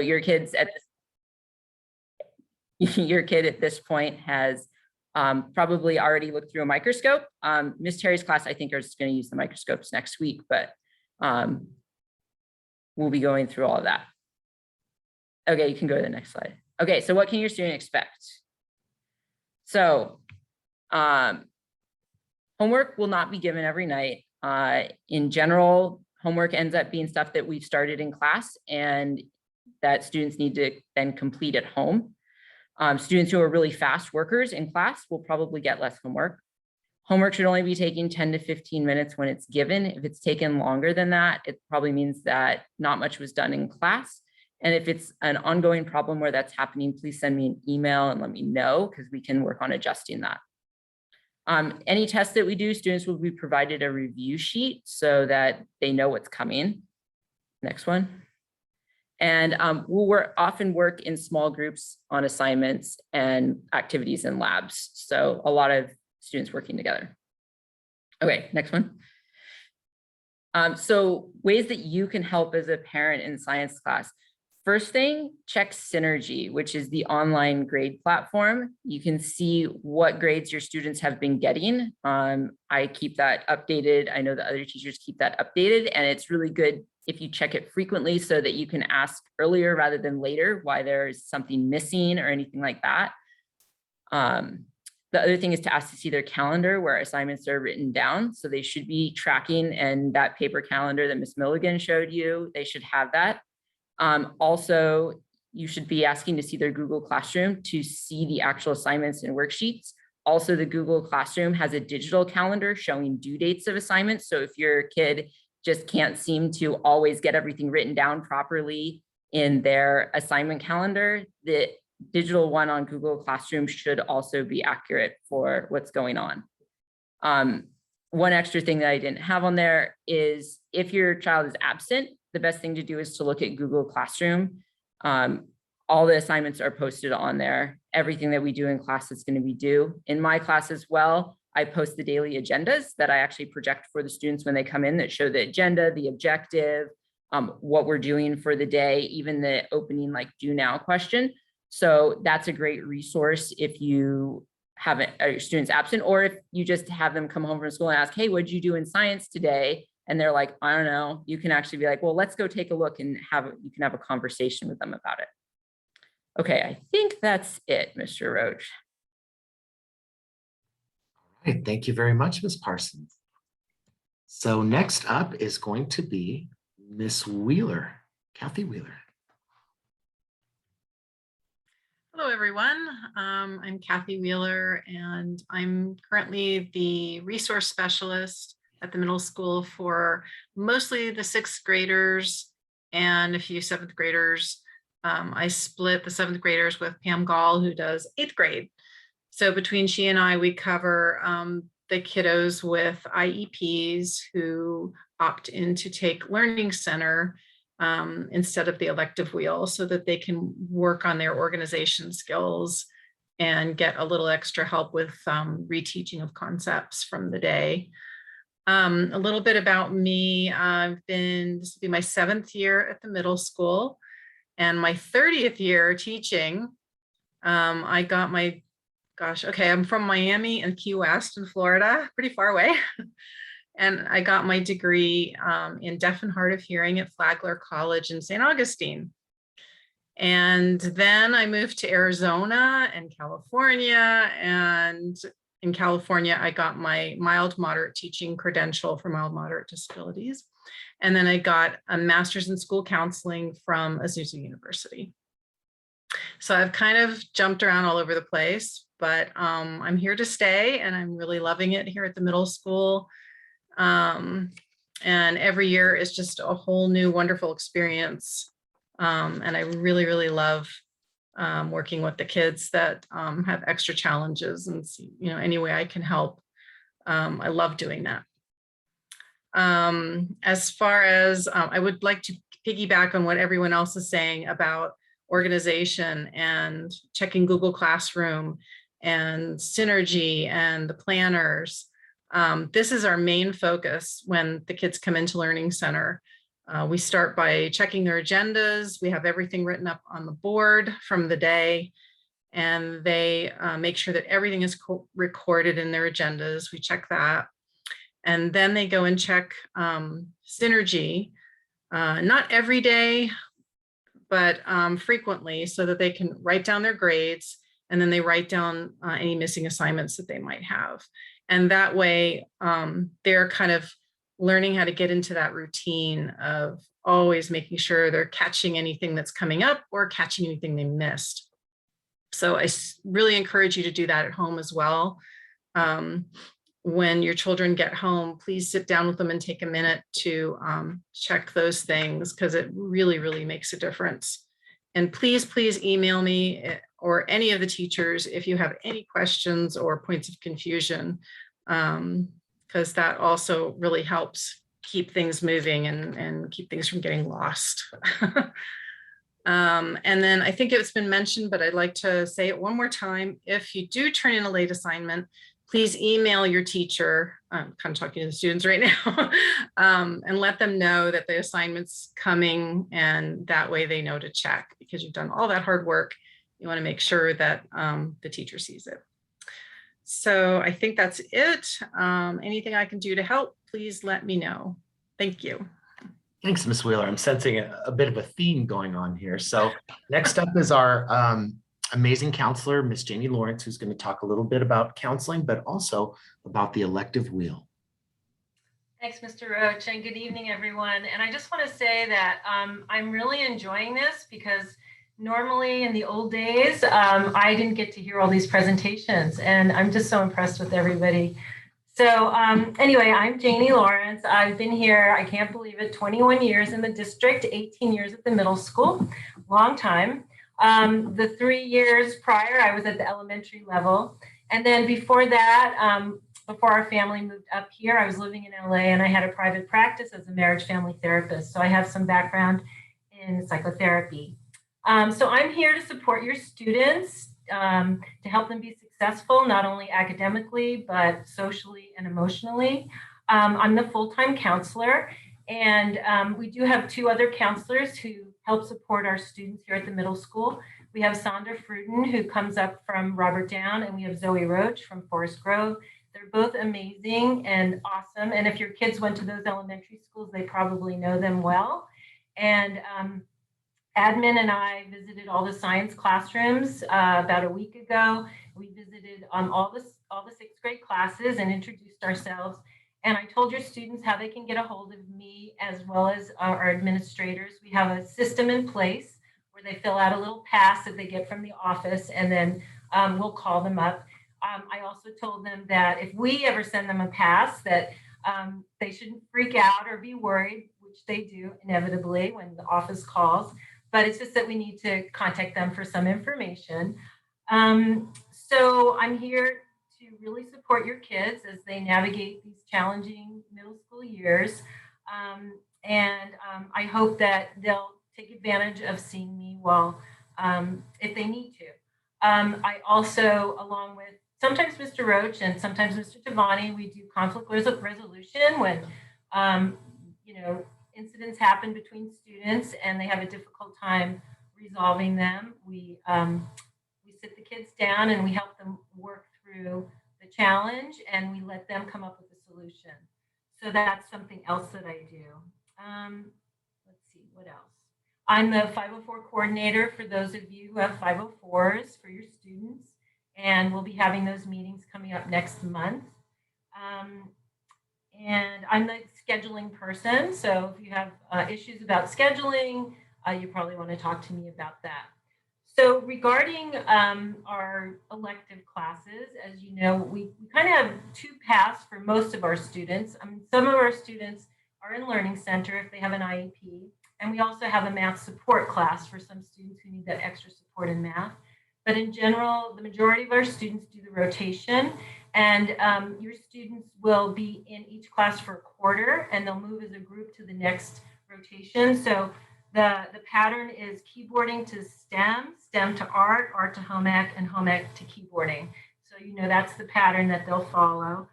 your kids at your kid at this point has probably already looked through a microscope. Miss Terry's class, I think, is going to use the microscopes next week, but we'll be going through all of that. Okay, you can go to the next slide. Okay, so what can your student expect? So homework will not be given every night. In general, homework ends up being stuff that we've started in class and that students need to then complete at home. Students who are really fast workers in class will probably get less homework. Homework should only be taking 10 to 15 minutes when it's given. If it's taken longer than that, it probably means that not much was done in class. And if it's an ongoing problem where that's happening, please send me an email and let me know, because we can work on adjusting that. Any tests that we do, students will be provided a review sheet so that they know what's coming. Next one. And we'll often work in small groups on assignments and activities in labs. So a lot of students working together. Okay, next one. So ways that you can help as a parent in science class. First thing, check Synergy, which is the online grade platform. You can see what grades your students have been getting. I keep that updated. I know that other teachers keep that updated, and it's really good if you check it frequently so that you can ask earlier rather than later why there's something missing or anything like that. The other thing is to ask to see their calendar where assignments are written down. So they should be tracking, and that paper calendar that Ms. Milligan showed you, they should have that. Also, you should be asking to see their Google Classroom to see the actual assignments and worksheets. Also, the Google Classroom has a digital calendar showing due dates of assignments. So if your kid just can't seem to always get everything written down properly in their assignment calendar, the digital one on Google Classroom should also be accurate for what's going on. One extra thing that I didn't have on there is if your child is absent, the best thing to do is to look at Google Classroom. All the assignments are posted on there. Everything that we do in class is going to be due. In my class as well, I post the daily agendas that I actually project for the students when they come in that show the agenda, the objective, what we're doing for the day, even the opening like do now question. So that's a great resource if you have your students absent, or if you just have them come home from school and ask, hey, what'd you do in science today? And they're like, I don't know. You can actually be like, well, let's go take a look and you can have a conversation with them about it. Okay, I think that's it, Mr. Roach. All right, thank you very much, Ms. Parsons. So next up is going to be Ms. Wheeler, Kathy Wheeler. Hello, everyone. I'm Kathy Wheeler, and I'm currently the resource specialist at the middle school for mostly the 6th graders and a few 7th graders. I split the 7th graders with Pam Gall, who does 8th grade. So between she and I, we cover the kiddos with IEPs who opt in to take Learning Center instead of the elective wheel, so that they can work on their organization skills and get a little extra help with reteaching of concepts from the day. A little bit about me. This will be my 7th year at the middle school and my 30th year teaching. I got my, I'm from Miami and Key West in Florida, pretty far away. And I got my degree in deaf and hard of hearing at Flagler College in St. Augustine. And then I moved to Arizona and California, and in California, I got my mild moderate teaching credential for mild moderate disabilities. And then I got a master's in school counseling from Azusa University. So I've kind of jumped around all over the place, but I'm here to stay, and I'm really loving it here at the middle school. And every year is just a whole new wonderful experience. And I really, really love working with the kids that have extra challenges, and any way I can help. I love doing that. As far as I would like to piggyback on what everyone else is saying about organization and checking Google Classroom and Synergy and the planners. This is our main focus when the kids come into Learning Center. We start by checking their agendas. We have everything written up on the board from the day, and they make sure that everything is recorded in their agendas. We check that. And then they go and check Synergy, not every day, but frequently, so that they can write down their grades, and then they write down any missing assignments that they might have. And that way, they're kind of learning how to get into that routine of always making sure they're catching anything that's coming up or catching anything they missed. So I really encourage you to do that at home as well. When your children get home, please sit down with them and take a minute to check those things, because it really, really makes a difference. And please, please email me or any of the teachers if you have any questions or points of confusion, because that also really helps keep things moving and keep things from getting lost. And then I think it's been mentioned, but I'd like to say it one more time. If you do turn in a late assignment, please email your teacher. I'm kind of talking to the students right now, and let them know that the assignment's coming, and that way they know to check, because you've done all that hard work. You want to make sure that the teacher sees it. So I think that's it. Anything I can do to help, please let me know. Thank you. Thanks, Ms. Wheeler. I'm sensing a bit of a theme going on here. So next up is our amazing counselor, Miss Janie Lawrence, who's going to talk a little bit about counseling, but also about the elective wheel. Thanks, Mr. Roach, and good evening, everyone. And I just want to say that I'm really enjoying this, because normally in the old days, I didn't get to hear all these presentations, and I'm just so impressed with everybody. So anyway, I'm Janie Lawrence. I've been here, I can't believe it, 21 years in the district, 18 years at the middle school, long time. The 3 years prior, I was at the elementary level. And then before that, before our family moved up here, I was living in LA, and I had a private practice as a marriage family therapist. So I have some background in psychotherapy. So I'm here to support your students, to help them be successful, not only academically, but socially and emotionally. I'm the full-time counselor, and we do have 2 other counselors who help support our students here at the middle school. We have Sandra Fruden, who comes up from Robert Down, and we have Zoe Roach from Forest Grove. They're both amazing and awesome. And if your kids went to those elementary schools, they probably know them well. And admin and I visited all the science classrooms about a week ago. We visited all the 6th grade classes and introduced ourselves. And I told your students how they can get a hold of me, as well as our administrators. We have a system in place where they fill out a little pass that they get from the office, and then we'll call them up. I also told them that if we ever send them a pass, that they shouldn't freak out or be worried, which they do inevitably when the office calls. But it's just that we need to contact them for some information. So I'm here to really support your kids as they navigate these challenging middle school years. I hope that they'll take advantage of seeing me if they need to. I also, along with sometimes Mr. Roach and sometimes Mr. Devani, we do conflict resolution when, incidents happen between students and they have a difficult time resolving them. We sit the kids down and we help them work through the challenge, and we let them come up with a solution. So that's something else that I do. Let's see, what else? I'm the 504 coordinator for those of you who have 504s for your students, and we'll be having those meetings coming up next month. And I'm the scheduling person, so if you have issues about scheduling, you probably want to talk to me about that. So regarding our elective classes, as you know, we kind of have 2 paths for most of our students. Some of our students are in Learning Center if they have an IEP, and we also have a math support class for some students who need that extra support in math. But in general, the majority of our students do the rotation, and your students will be in each class for a quarter, and they'll move as a group to the next rotation. So the pattern is keyboarding to STEM, STEM to art, art to home ec, and home ec to keyboarding. So that's the pattern that they'll follow.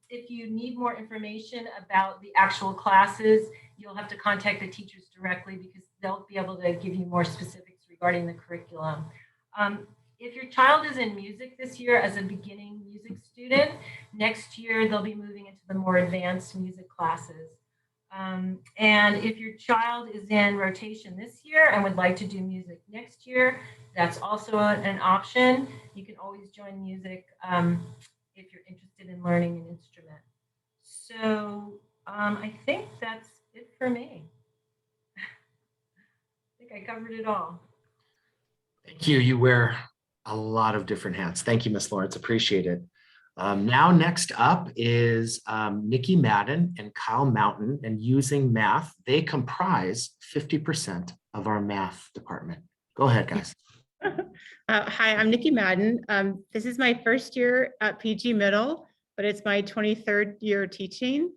If you need more information about the actual classes, you'll have to contact the teachers directly because they'll be able to give you more specifics regarding the curriculum. If your child is in music this year as a beginning music student, next year they'll be moving into the more advanced music classes. And if your child is in rotation this year and would like to do music next year, that's also an option. You can always join music if you're interested in learning an instrument. So I think that's it for me. I think I covered it all. Thank you. You wear a lot of different hats. Thank you, Ms. Lawrence. Appreciate it. Now, next up is Nikki Madden and Kyle Mountain, and using math, they comprise 50% of our math department. Go ahead, guys. Hi, I'm Nikki Madden. This is my first year at PG Middle, but it's my 23rd year teaching.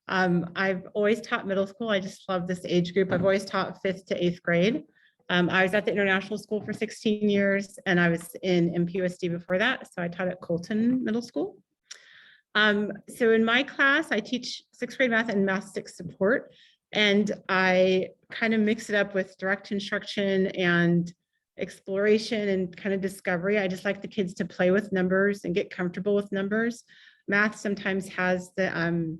I've always taught middle school. I just love this age group. I've always taught 5th to 8th grade. I was at the international school for 16 years and I was in MPUSD before that. So I taught at Colton Middle School. So in my class, I teach 6th grade math and math 6 support. And I kind of mix it up with direct instruction and exploration and kind of discovery. I just like the kids to play with numbers and get comfortable with numbers. Math sometimes has the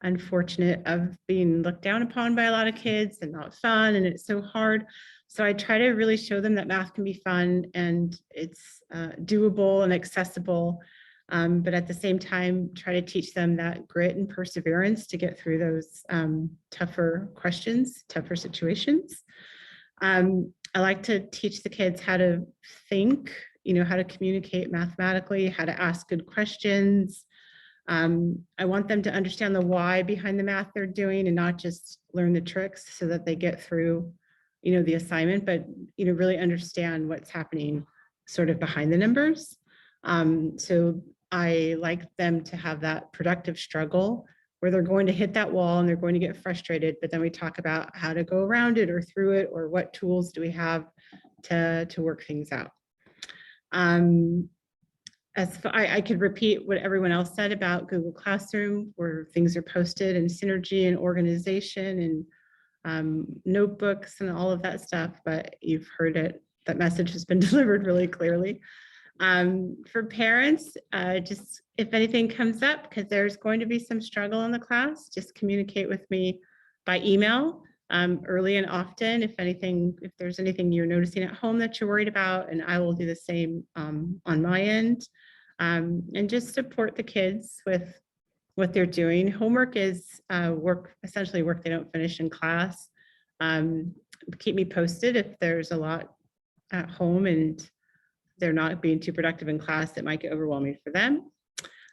unfortunate of being looked down upon by a lot of kids and not fun, and it's so hard. So I try to really show them that math can be fun and it's doable and accessible, but at the same time, try to teach them that grit and perseverance to get through those tougher questions, tougher situations. I like to teach the kids how to think, how to communicate mathematically, how to ask good questions. I want them to understand the why behind the math they're doing and not just learn the tricks so that they get through, the assignment, but, really understand what's happening sort of behind the numbers. So I like them to have that productive struggle where they're going to hit that wall and they're going to get frustrated, but then we talk about how to go around it or through it, or what tools do we have to work things out. I could repeat what everyone else said about Google Classroom, where things are posted, and synergy and organization and notebooks and all of that stuff, but you've heard it, that message has been delivered really clearly. For parents, just if anything comes up, because there's going to be some struggle in the class, just communicate with me by email early and often. If there's anything you're noticing at home that you're worried about, and I will do the same on my end. And just support the kids with what they're doing. Homework is essentially work they don't finish in class. Keep me posted if there's a lot at home and they're not being too productive in class, it might get overwhelming for them.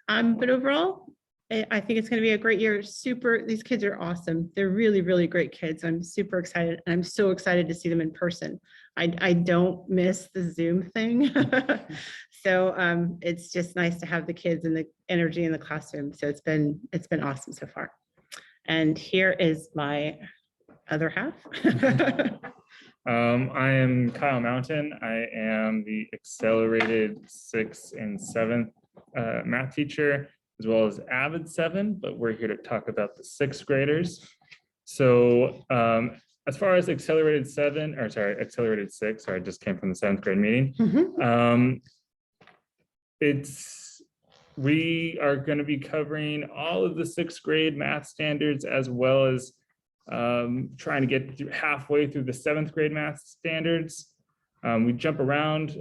But overall, I think it's going to be a great year. These kids are awesome. They're really, really great kids. I'm super excited. And I'm so excited to see them in person. I don't miss the Zoom thing. So it's just nice to have the kids and the energy in the classroom. So it's been awesome so far. And here is my other half. I am Kyle Mountain. I am the accelerated 6th and 7th math teacher, as well as Avid 7, but we're here to talk about the 6th graders. So as far as accelerated 6, sorry, I just came from the 7th grade meeting. We are going to be covering all of the 6th grade math standards, as well as trying to get through halfway through the 7th grade math standards. We jump around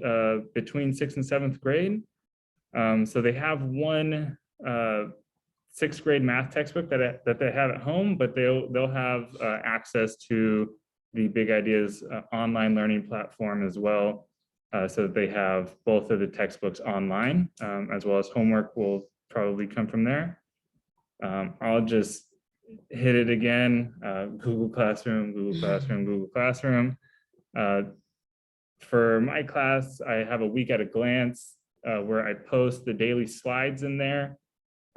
between 6th and 7th grade. So they have one 6th grade math textbook that they have at home, but they'll have access to the Big Ideas online learning platform as well. So that they have both of the textbooks online, as well as homework will probably come from there. I'll just hit it again, Google Classroom, Google Classroom, Google Classroom. For my class, I have a week at a glance where I post the daily slides in there.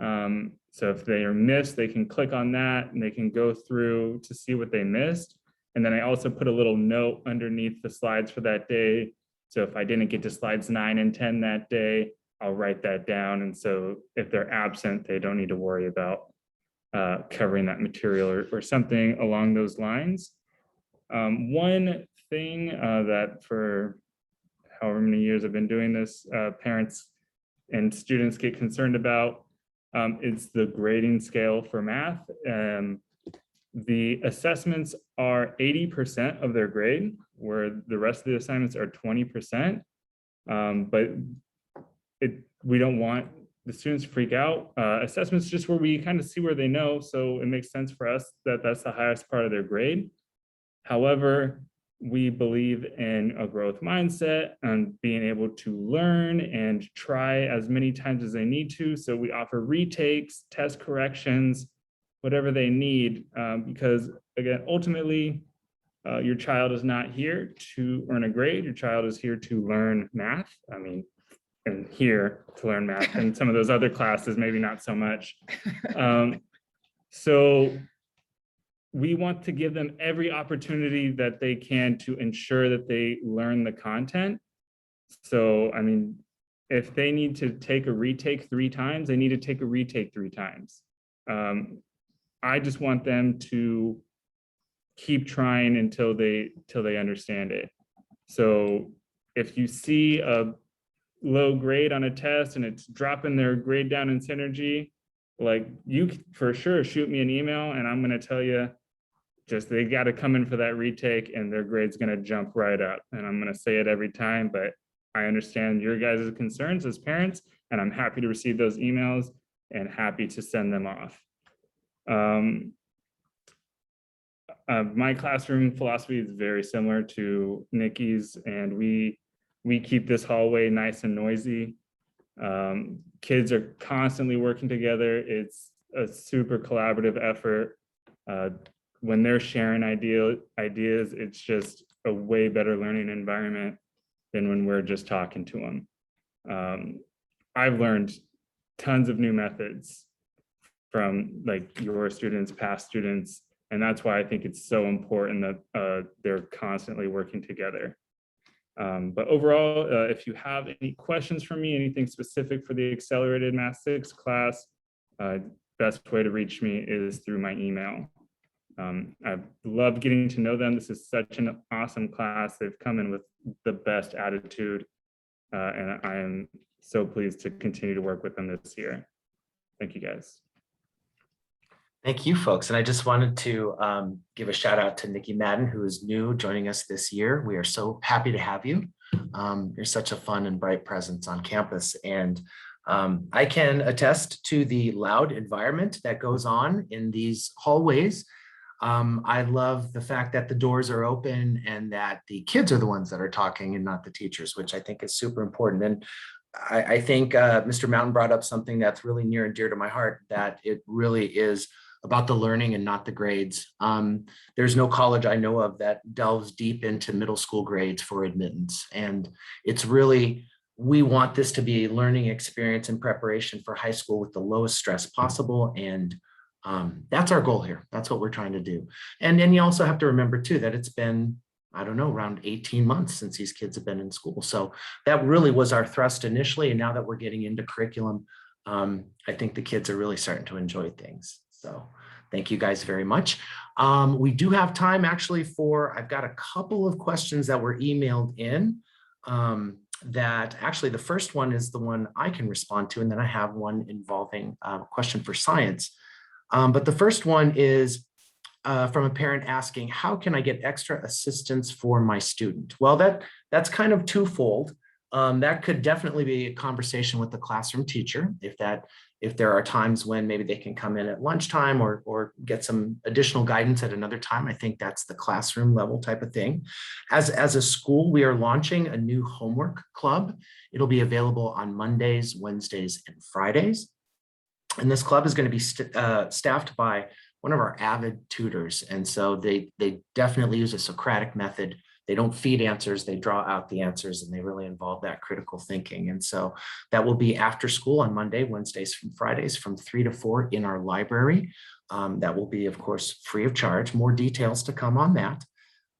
So if they are missed, they can click on that and they can go through to see what they missed. And then I also put a little note underneath the slides for that day. So if I didn't get to slides 9 and 10 that day, I'll write that down. And so if they're absent, they don't need to worry about covering that material or something along those lines. One thing that for however many years I've been doing this, parents and students get concerned about is the grading scale for math. The assessments are 80% of their grade, where the rest of the assignments are 20%. But we don't want the students to freak out. Assessments just where we kind of see where they know. So it makes sense for us that that's the highest part of their grade. However, we believe in a growth mindset and being able to learn and try as many times as they need to. So we offer retakes, test corrections, whatever they need, because again, ultimately, your child is not here to earn a grade. Your child is here to learn math. I mean, and here to learn math, and some of those other classes, maybe not so much. So we want to give them every opportunity that they can to ensure that they learn the content. So, I mean, if they need to take a retake 3 times, they need to take a retake 3 times. I just want them to keep trying until they understand it. So if you see a low grade on a test and it's dropping their grade down in Synergy, like, you for sure shoot me an email and I'm going to tell you, just they got to come in for that retake and their grade's going to jump right up. And I'm going to say it every time, but I understand your guys' concerns as parents, and I'm happy to receive those emails and happy to send them off. My classroom philosophy is very similar to Nikki's, and we keep this hallway nice and noisy. Kids are constantly working together. It's a super collaborative effort. When they're sharing ideas, it's just a way better learning environment than when we're just talking to them. I've learned tons of new methods from like your students, past students, and that's why I think it's so important that they're constantly working together. But overall, if you have any questions for me, anything specific for the Accelerated Math 6 class, best way to reach me is through my email. I've loved getting to know them. This is such an awesome class. They've come in with the best attitude, and I am so pleased to continue to work with them this year. Thank you, guys. Thank you, folks. And I just wanted to give a shout out to Nikki Madden, who is new joining us this year. We are so happy to have you. You're such a fun and bright presence on campus. And I can attest to the loud environment that goes on in these hallways. I love the fact that the doors are open and that the kids are the ones that are talking and not the teachers, which I think is super important. And I think Mr. Mountain brought up something that's really near and dear to my heart, that it really is about the learning and not the grades. There's no college I know of that delves deep into middle school grades for admittance. And it's really, we want this to be a learning experience in preparation for high school with the lowest stress possible. And that's our goal here. That's what we're trying to do. And then you also have to remember too, that it's been, I don't know, around 18 months since these kids have been in school. So that really was our thrust initially. And now that we're getting into curriculum, I think the kids are really starting to enjoy things. So thank you guys very much. We do have time actually for, I've got a couple of questions that were emailed in that actually the first one is the one I can respond to. And then I have one involving a question for science. But the first one is from a parent asking, how can I get extra assistance for my student? Well, that's kind of twofold. That could definitely be a conversation with the classroom teacher if there are times when maybe they can come in at lunchtime or get some additional guidance at another time. I think that's the classroom level type of thing. As a school, we are launching a new homework club. It'll be available on Mondays, Wednesdays, and Fridays. And this club is going to be staffed by one of our avid tutors. And so they definitely use a Socratic method. They don't feed answers, they draw out the answers, and they really involve that critical thinking. And so that will be after school on Monday, Wednesdays, and Fridays from 3 to 4 in our library. That will be, of course, free of charge. More details to come on that.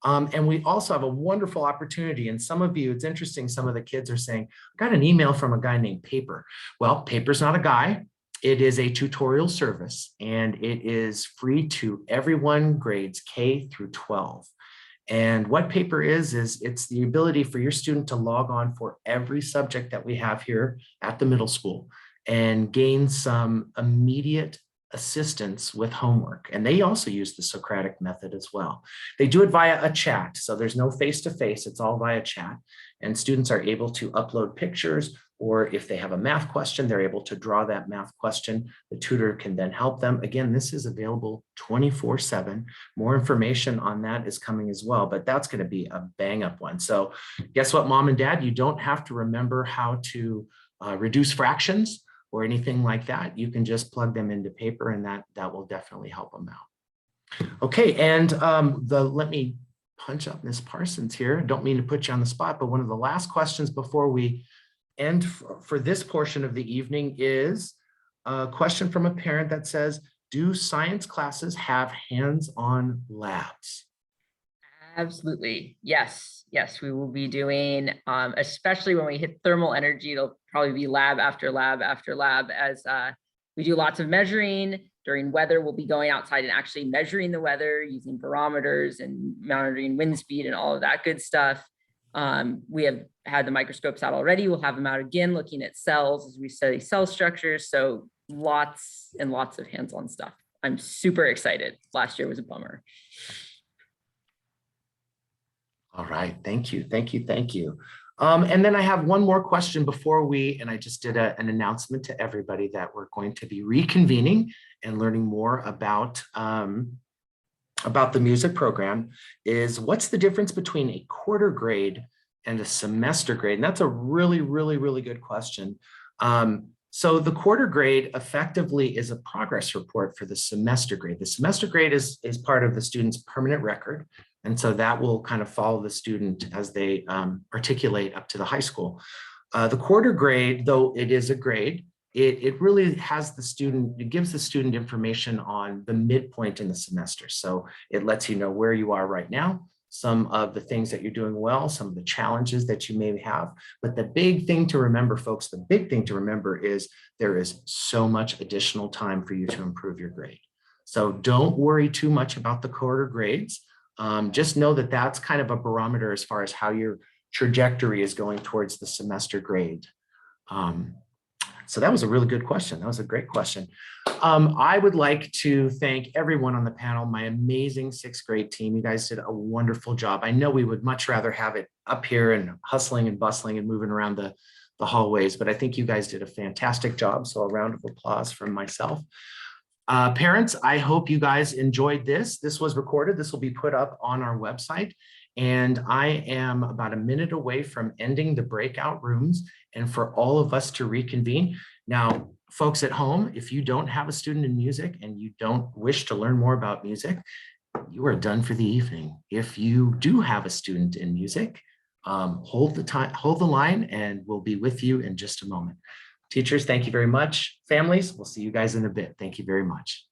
And we also have a wonderful opportunity. And some of you, it's interesting, some of the kids are saying, I got an email from a guy named Paper. Well, Paper's not a guy. It is a tutorial service, and it is free to everyone grades K through 12. And what Paper is it's the ability for your student to log on for every subject that we have here at the middle school and gain some immediate assistance with homework. And they also use the Socratic method as well. They do it via a chat. So there's no face-to-face, it's all via chat. And students are able to upload pictures, or if they have a math question, they're able to draw that math question. The tutor can then help them. Again, this is available 24/7. More information on that is coming as well, but that's going to be a bang up one. So guess what, mom and dad, you don't have to remember how to reduce fractions or anything like that. You can just plug them into Paper, and that will definitely help them out. Okay, and let me punch up Miss Parsons here. I don't mean to put you on the spot, but one of the last questions before we end for this portion of the evening is a question from a parent that says, do science classes have hands-on labs? Absolutely. Yes. Yes, we will be doing, especially when we hit thermal energy, it'll probably be lab after lab after lab as we do lots of measuring. During weather, we'll be going outside and actually measuring the weather using barometers and monitoring wind speed and all of that good stuff. We have had the microscopes out already. We'll have them out again, looking at cells as we study cell structures. So lots and lots of hands-on stuff. I'm super excited. Last year was a bummer. All right, thank you, thank you, thank you. And then I have one more question before and I just did an announcement to everybody that we're going to be reconvening and learning more about the music program. Is what's the difference between a quarter grade and a semester grade? And that's a really, really, really good question. So the quarter grade effectively is a progress report for the semester grade. The semester grade is part of the student's permanent record. And so that will kind of follow the student as they articulate up to the high school. The quarter grade, though it is a grade, it really has the student, it gives the student information on the midpoint in the semester. So it lets you know where you are right now, some of the things that you're doing well, some of the challenges that you may have. But the big thing to remember, folks, the big thing to remember is there is so much additional time for you to improve your grade. So don't worry too much about the quarter grades. Just know that that's kind of a barometer as far as how your trajectory is going towards the semester grade. So that was a really good question. That was a great question. I would like to thank everyone on the panel, my amazing sixth grade team. You guys did a wonderful job. I know we would much rather have it up here and hustling and bustling and moving around the hallways, but I think you guys did a fantastic job. So a round of applause from myself. Parents, I hope you guys enjoyed this. This was recorded. This will be put up on our website. And I am about a minute away from ending the breakout rooms and for all of us to reconvene. Now, folks at home, if you don't have a student in music and you don't wish to learn more about music, you are done for the evening. If you do have a student in music, hold the line, and we'll be with you in just a moment. Teachers, thank you very much. Families, we'll see you guys in a bit. Thank you very much.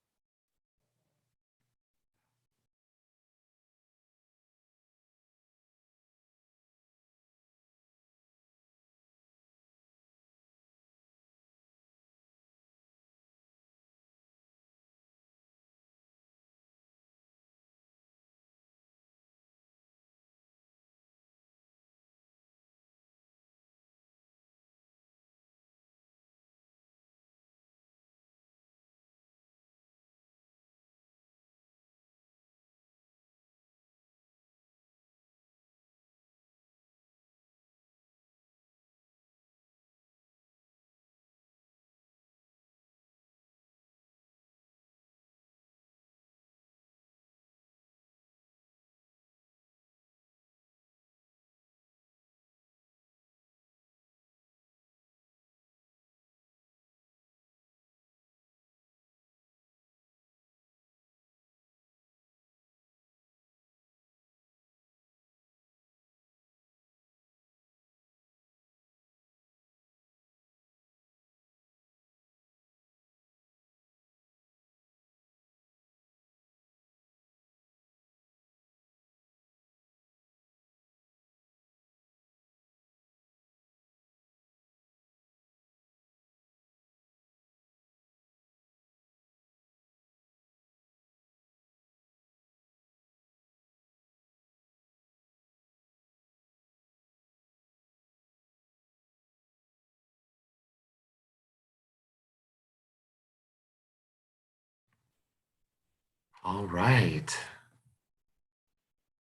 All right.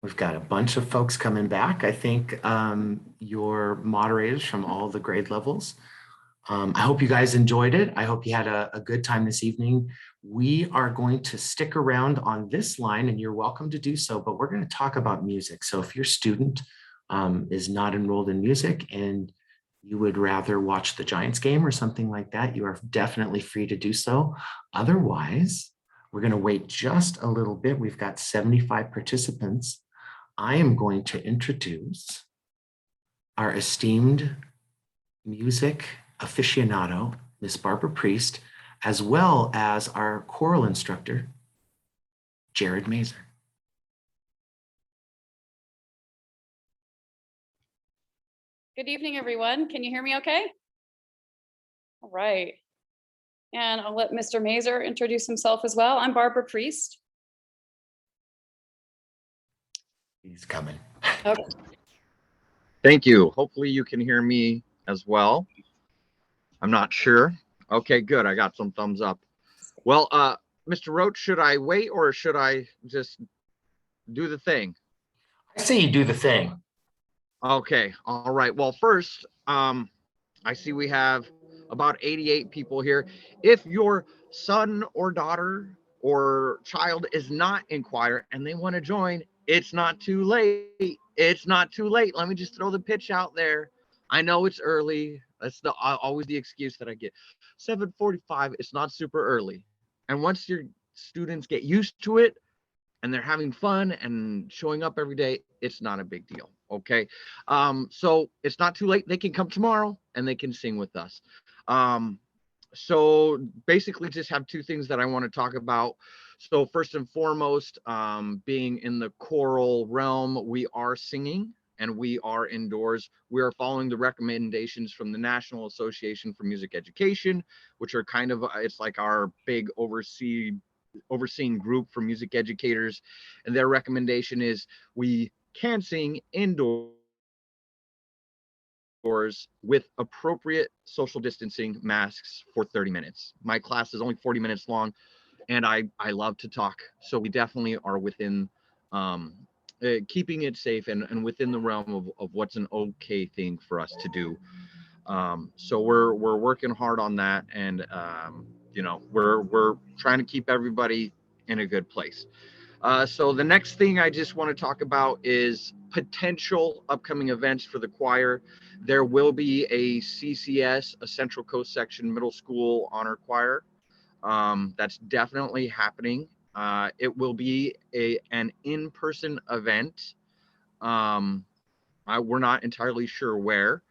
We've got a bunch of folks coming back. I think your moderators from all the grade levels. I hope you guys enjoyed it. I hope you had a good time this evening. We are going to stick around on this line, and you're welcome to do so, but we're going to talk about music. So if your student is not enrolled in music and you would rather watch the Giants game or something like that, you are definitely free to do so. Otherwise, we're going to wait just a little bit. We've got 75 participants. I am going to introduce our esteemed music aficionado, Miss Barbara Priest, as well as our choral instructor, Jared Mazer. Good evening, everyone. Can you hear me okay? All right. And I'll let Mr. Mazer introduce himself as well. I'm Barbara Priest. He's coming. Okay. Thank you. Hopefully you can hear me as well. I'm not sure. Okay, good. I got some thumbs up. Well, Mr. Roach, should I wait or should I just do the thing? I say you do the thing. Okay. All right. Well, first, I see we have about 88 people here. If your son or daughter or child is not in choir and they want to join, it's not too late. It's not too late. Let me just throw the pitch out there. I know it's early. That's always the excuse that I get. 7:45, it's not super early. And once your students get used to it and they're having fun and showing up every day, it's not a big deal. Okay. So it's not too late. They can come tomorrow and they can sing with us. So basically just have two things that I want to talk about. So first and foremost, being in the choral realm, we are singing and we are indoors. We are following the recommendations from the National Association for Music Education, which are kind of, it's like our big overseeing group for music educators. And their recommendation is we can sing indoors with appropriate social distancing masks for 30 minutes. My class is only 40 minutes long and I love to talk. So we definitely are within keeping it safe and within the realm of what's an okay thing for us to do. So we're working hard on that, and you know, we're trying to keep everybody in a good place. So the next thing I just want to talk about is potential upcoming events for the choir. There will be a CCS, a Central Coast Section Middle School Honor Choir. That's definitely happening. It will be an in-person event. We're not entirely sure where.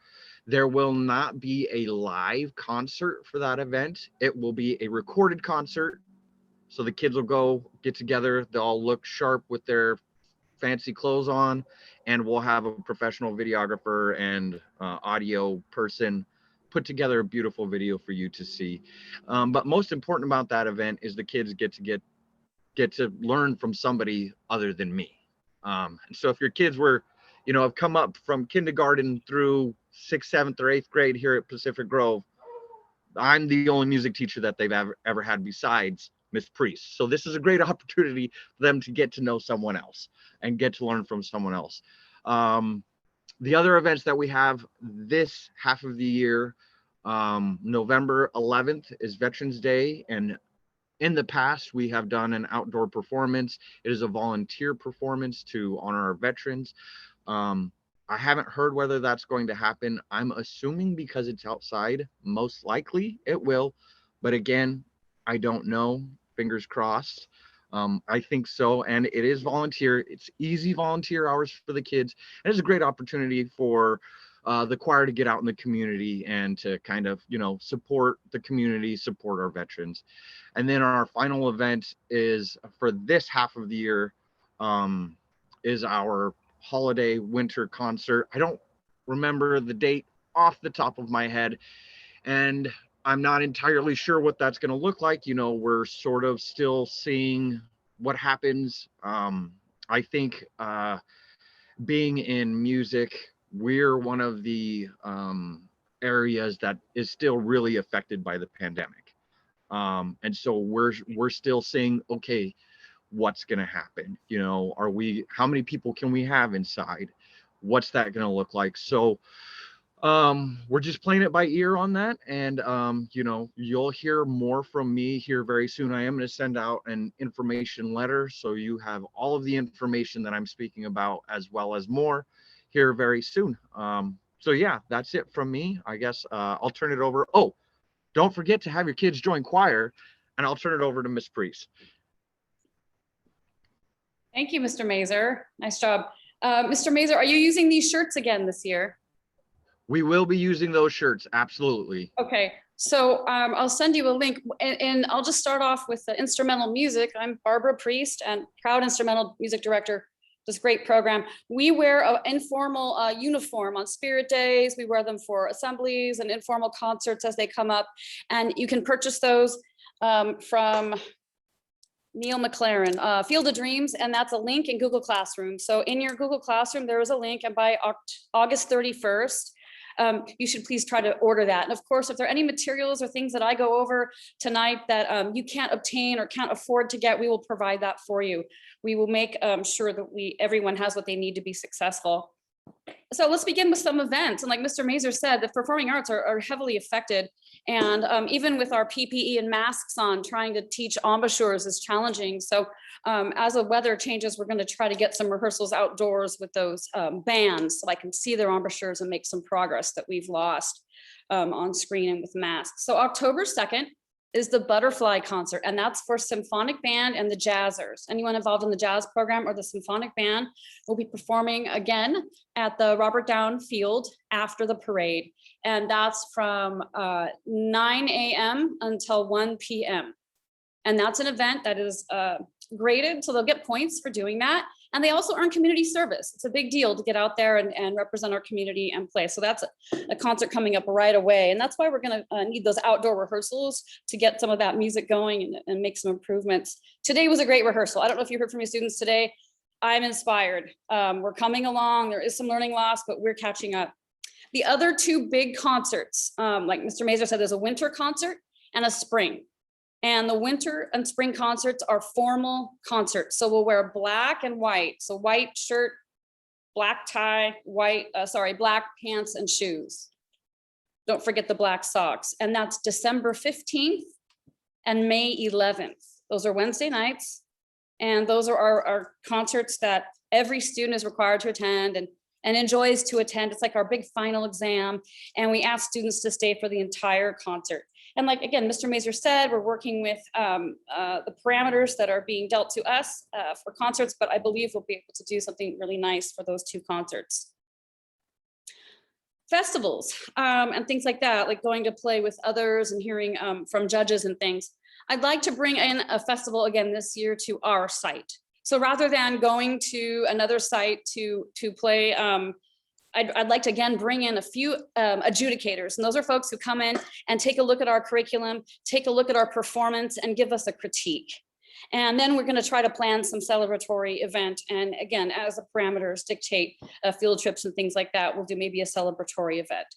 There will not be a live concert for that event. It will be a recorded concert. So the kids will go get together. They'll all look sharp with their fancy clothes on, and we'll have a professional videographer and audio person put together a beautiful video for you to see. But most important about that event is the kids get to learn from somebody other than me. And so if your kids were, you know, have come up from kindergarten through 6th, 7th, or 8th grade here at Pacific Grove, I'm the only music teacher that they've ever had besides Miss Priest. So this is a great opportunity for them to get to know someone else and get to learn from someone else. The other events that we have this half of the year, November 11th is Veterans Day, and in the past we have done an outdoor performance. It is a volunteer performance to honor our veterans. I haven't heard whether that's going to happen. I'm assuming because it's outside, most likely it will. But again, I don't know. Fingers crossed. I think so. And it is volunteer. It's easy volunteer hours for the kids. And it's a great opportunity for the choir to get out in the community and to kind of, you know, support the community, support our veterans. And then our final event is for this half of the year, is our holiday winter concert. I don't remember the date off the top of my head, and I'm not entirely sure what that's going to look like. You know, we're sort of still seeing what happens. I think being in music, we're one of the areas that is still really affected by the pandemic. And so we're still saying, okay, what's going to happen. You know, how many people can we have inside? What's that going to look like? So we're just playing it by ear on that. And, you know, you'll hear more from me here very soon. I am going to send out an information letter, so you have all of the information that I'm speaking about, as well as more, here very soon. So yeah, that's it from me. I guess I'll turn it over. Oh, don't forget to have your kids join choir, and I'll turn it over to Miss Priest. Thank you, Mr. Mazer. Nice job. Mr. Mazer, are you using these shirts again this year? We will be using those shirts, absolutely. Okay, so I'll send you a link, and I'll just start off with the instrumental music. I'm Barbara Priest, and proud instrumental music director. This great program. We wear an informal uniform on Spirit Days. We wear them for assemblies and informal concerts as they come up, and you can purchase those from Neil McLaren, Field of Dreams, and that's a link in Google Classroom. So in your Google Classroom, there is a link, and by August 31st, you should please try to order that. And of course, if there are any materials or things that I go over tonight that you can't obtain or can't afford to get, we will provide that for you. We will make sure that everyone has what they need to be successful. So let's begin with some events. And like Mr. Mazer said, the performing arts are heavily affected. And even with our PPE and masks on, trying to teach embouchures is challenging. So as the weather changes, we're going to try to get some rehearsals outdoors with those bands so I can see their embouchures and make some progress that we've lost on screen and with masks. So October 2nd is the Butterfly concert, and that's for symphonic band and the jazzers. Anyone involved in the jazz program or the symphonic band will be performing again at the Robert Down Field after the parade. And that's from 9 a.m. until 1 p.m. And that's an event that is graded, so they'll get points for doing that. And they also earn community service. It's a big deal to get out there and represent our community and play. So that's a concert coming up right away. And that's why we're gonna need those outdoor rehearsals to get some of that music going and make some improvements. Today was a great rehearsal. I don't know if you heard from your students today. I'm inspired. We're coming along. There is some learning loss, but we're catching up. The other two big concerts, like Mr. Mazer said, there's a winter concert and a spring. And the winter and spring concerts are formal concerts. So we'll wear black and white. So white shirt, black tie, black pants and shoes. Don't forget the black socks. And that's December 15th and May 11th. Those are Wednesday nights. And those are our concerts that every student is required to attend and enjoys to attend. It's like our big final exam. And we ask students to stay for the entire concert. And like, again, Mr. Mazer said, we're working with the parameters that are being dealt to us for concerts, but I believe we'll be able to do something really nice for those two concerts. Festivals and things like that, like going to play with others and hearing from judges and things. I'd like to bring in a festival again this year to our site. So rather than going to another site to play, I'd like to again bring in a few adjudicators, and those are folks who come in and take a look at our curriculum, take a look at our performance, and give us a critique. And then we're going to try to plan some celebratory event. And again, as the parameters dictate field trips and things like that, we'll do maybe a celebratory event.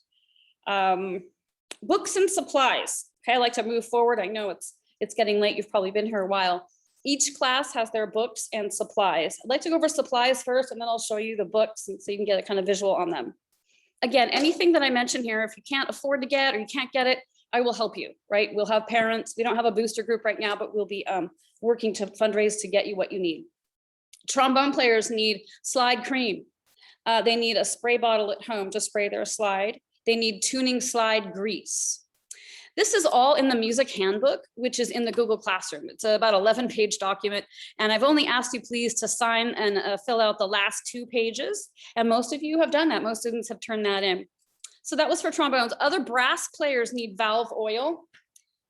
Books and supplies. Okay, I like to move forward. I know it's getting late. You've probably been here a while. Each class has their books and supplies. I'd like to go over supplies first, and then I'll show you the books so you can get a kind of visual on them. Again, anything that I mentioned here, if you can't afford to get or you can't get it, I will help you, right? We'll have parents. We don't have a booster group right now, but we'll be working to fundraise to get you what you need. Trombone players need slide cream. They need a spray bottle at home to spray their slide. They need tuning slide grease. This is all in the music handbook, which is in the Google Classroom. It's about 11-page document, and I've only asked you please to sign and fill out the last 2 pages, and most of you have done that. Most students have turned that in. So that was for trombones. Other brass players need valve oil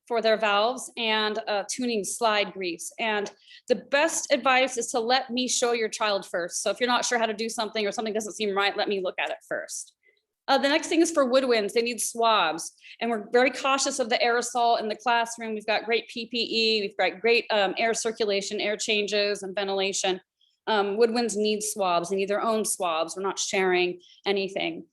for their valves and tuning slide grease. And the best advice is to let me show your child first. So if you're not sure how to do something or something doesn't seem right, let me look at it first. The next thing is for woodwinds. They need swabs, and we're very cautious of the aerosol in the classroom. We've got great PPE. We've got great air circulation, air changes, and ventilation. Woodwinds need swabs. They need their own swabs. We're not sharing anything.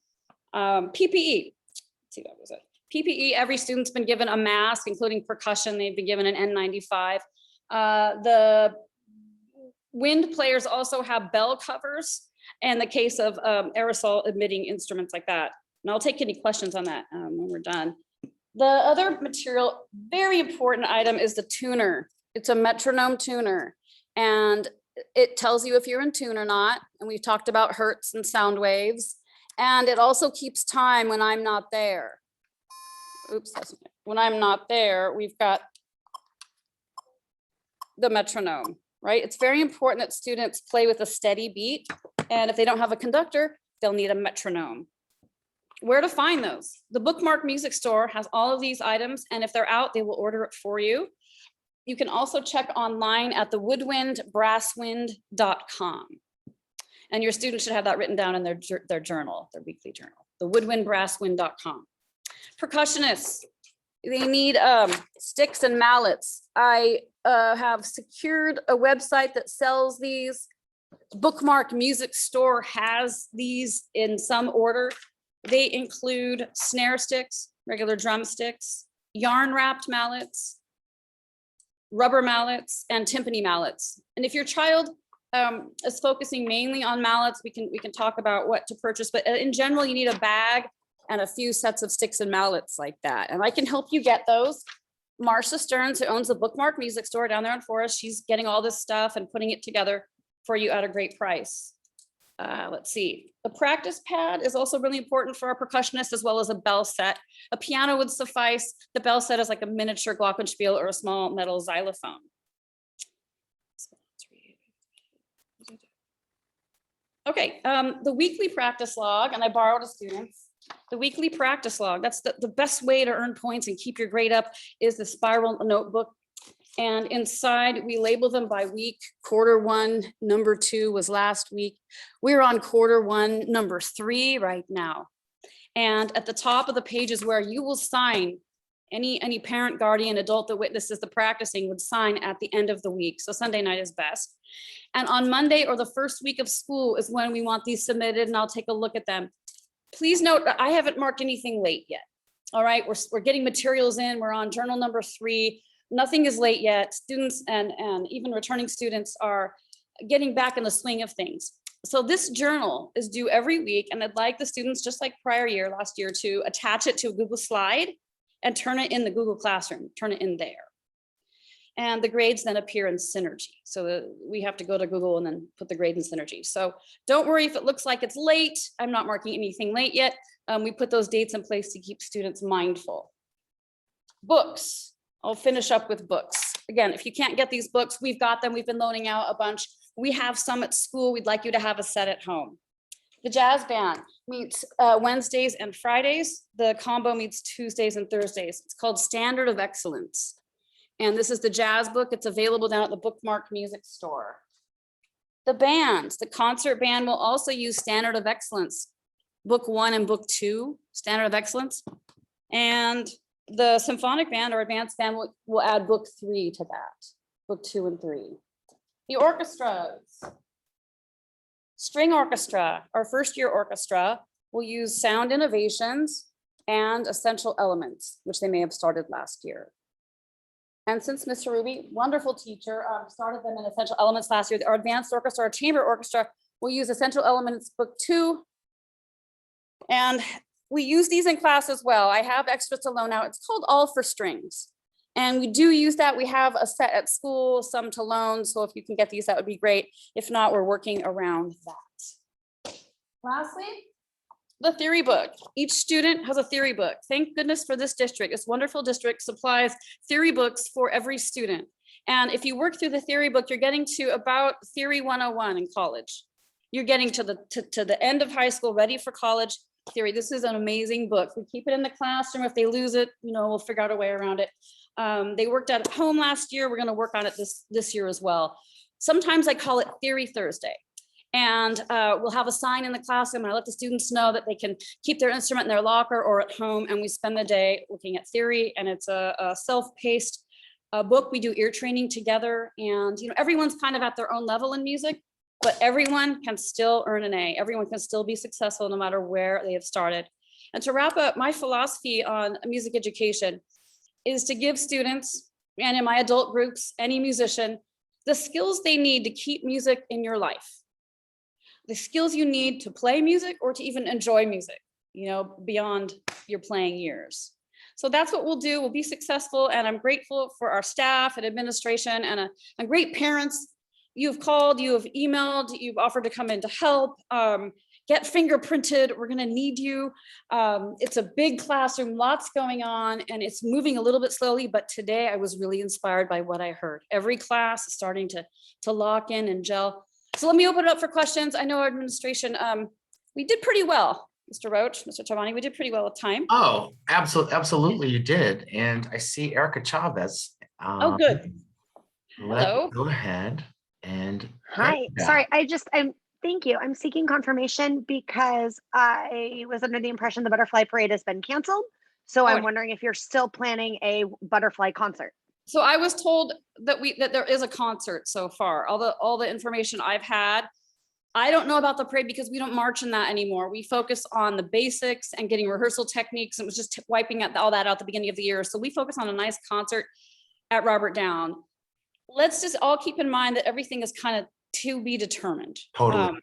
PPE. Let's see, that was it. PPE. Every student's been given a mask, including percussion. They've been given an N95. The Wind players also have bell covers in the case of aerosol emitting instruments like that. And I'll take any questions on that when we're done. The other material, very important item is the tuner. It's a metronome tuner. And it tells you if you're in tune or not. And we've talked about hertz and sound waves. And it also keeps time when I'm not there. Oops, when I'm not there, we've got the metronome, right? It's very important that students play with a steady beat. And if they don't have a conductor, they'll need a metronome. Where to find those? The Bookmark Music Store has all of these items, and if they're out, they will order it for you. You can also check online at the woodwindbrasswind.com. And your students should have that written down in their journal, their weekly journal, the woodwindbrasswind.com. Percussionists, they need sticks and mallets. I have secured a website that sells these. Bookmark Music Store has these in some order. They include snare sticks, regular drumsticks, yarn wrapped mallets, rubber mallets, and timpani mallets. And if your child is focusing mainly on mallets, we can talk about what to purchase, but in general, you need a bag and a few sets of sticks and mallets like that. And I can help you get those. Marcia Stearns, who owns the Bookmark Music Store down there in Forest, she's getting all this stuff and putting it together for you at a great price. Let's see. The practice pad is also really important for our percussionists, as well as a bell set. A piano would suffice. The bell set is like a miniature glockenspiel or a small metal xylophone. Okay, the weekly practice log, and I borrowed a student's. The weekly practice log, that's the best way to earn points and keep your grade up, is the spiral notebook. And inside we label them by week. Quarter 1, number 2 was last week. We're on quarter 1, number 3 right now. And at the top of the page is where you will sign. Any parent, guardian, adult that witnesses the practicing would sign at the end of the week. So Sunday night is best. And on Monday or the first week of school is when we want these submitted, and I'll take a look at them. Please note that I haven't marked anything late yet. All right, we're getting materials in. We're on journal number 3. Nothing is late yet. Students and even returning students are getting back in the swing of things. So this journal is due every week, and I'd like the students, just like prior year, last year, to attach it to a Google slide and turn it in the Google Classroom, turn it in there. And the grades then appear in Synergy. So we have to go to Google and then put the grade in Synergy. So don't worry if it looks like it's late. I'm not marking anything late yet. We put those dates in place to keep students mindful. Books. I'll finish up with books. Again, if you can't get these books, we've got them. We've been loaning out a bunch. We have some at school. We'd like you to have a set at home. The jazz band meets Wednesdays and Fridays. The combo meets Tuesdays and Thursdays. It's called Standard of Excellence. And this is the jazz book. It's available down at the Bookmark Music Store. The bands, the concert band will also use Standard of Excellence, book 1 and book 2, Standard of Excellence. And the symphonic band or advanced band will add book 3 to that, book 2 and 3. The orchestras. String orchestra, our first year orchestra, will use Sound Innovations and Essential Elements, which they may have started last year. And since Mr. Ruby, wonderful teacher, started them in Essential Elements last year, our advanced orchestra, our chamber orchestra, will use Essential Elements book 2. And we use these in class as well. I have extras to loan out. It's called All for Strings. And we do use that. We have a set at school, some to loan. So if you can get these, that would be great. If not, we're working around that. Lastly, the theory book. Each student has a theory book. Thank goodness for this district. This wonderful district supplies theory books for every student. And if you work through the theory book, you're getting to about Theory 101 in college. You're getting to the end of high school, ready for college theory. This is an amazing book. We keep it in the classroom. If they lose it, we'll figure out a way around it. They worked at home last year. We're going to work on it this year as well. Sometimes I call it Theory Thursday. And we'll have a sign in the classroom, and I let the students know that they can keep their instrument in their locker or at home, and we spend the day looking at theory. And it's a self-paced book. We do ear training together, and everyone's kind of at their own level in music, but everyone can still earn an A. Everyone can still be successful no matter where they have started. And to wrap up, my philosophy on music education is to give students, and in my adult groups, any musician, the skills they need to keep music in your life, the skills you need to play music or to even enjoy music, you know, beyond your playing years. So that's what we'll do. We'll be successful. And I'm grateful for our staff and administration and great parents. You've called, you have emailed, you've offered to come in to help. Get fingerprinted, we're gonna need you. It's a big classroom, lots going on, and it's moving a little bit slowly, but today I was really inspired by what I heard. Every class is starting to lock in and gel. So let me open it up for questions. I know our administration, we did pretty well, Mr. Roach, Mr. Tavani, we did pretty well with time. Oh, absolutely you did. And I see Erica Chavez. Oh, good. Hello. Go ahead and. Hi, sorry, thank you. I'm seeking confirmation because I was under the impression the butterfly parade has been canceled. So I'm wondering if you're still planning a butterfly concert. So I was told that there is a concert so far. All the information I've had, I don't know about the parade because we don't march in that anymore. We focus on the basics and getting rehearsal techniques. It was just wiping all that out at the beginning of the year. So we focus on a nice concert at Robert Down. Let's just all keep in mind that everything is kind of to be determined. Totally.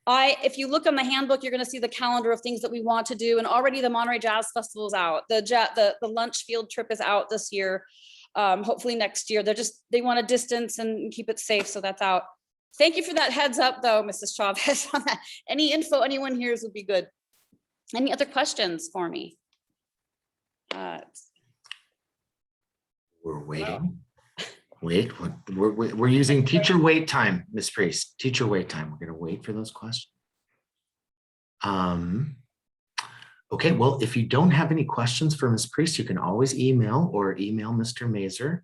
If you look on the handbook, you're going to see the calendar of things that we want to do, and already the Monterey Jazz Festival is out. The lunch field trip is out this year. Hopefully next year. They want a distance and keep it safe, so that's out. Thank you for that heads up, though, Mrs. Chavez. On that. Any info anyone hears would be good. Any other questions for me? We're waiting. Wait, we're using teacher wait time, Ms. Priest. Teacher wait time. We're going to wait for those questions. Okay, well, if you don't have any questions for Ms. Priest, you can always email Mr. Mazur.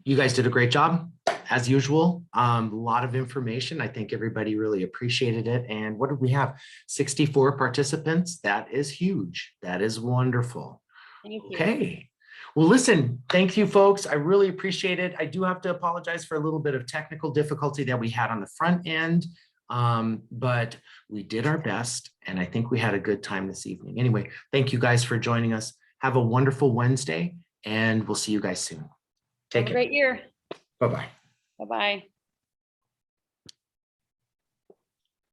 You guys did a great job, as usual. A lot of information. I think everybody really appreciated it. And what did we have? 64 participants. That is huge. That is wonderful. Thank you. Okay. Well, listen, thank you, folks. I really appreciate it. I do have to apologize for a little bit of technical difficulty that we had on the front end, but we did our best, and I think we had a good time this evening. Anyway, thank you guys for joining us. Have a wonderful Wednesday, and we'll see you guys soon. Take care. Great year. Bye-bye. Bye-bye.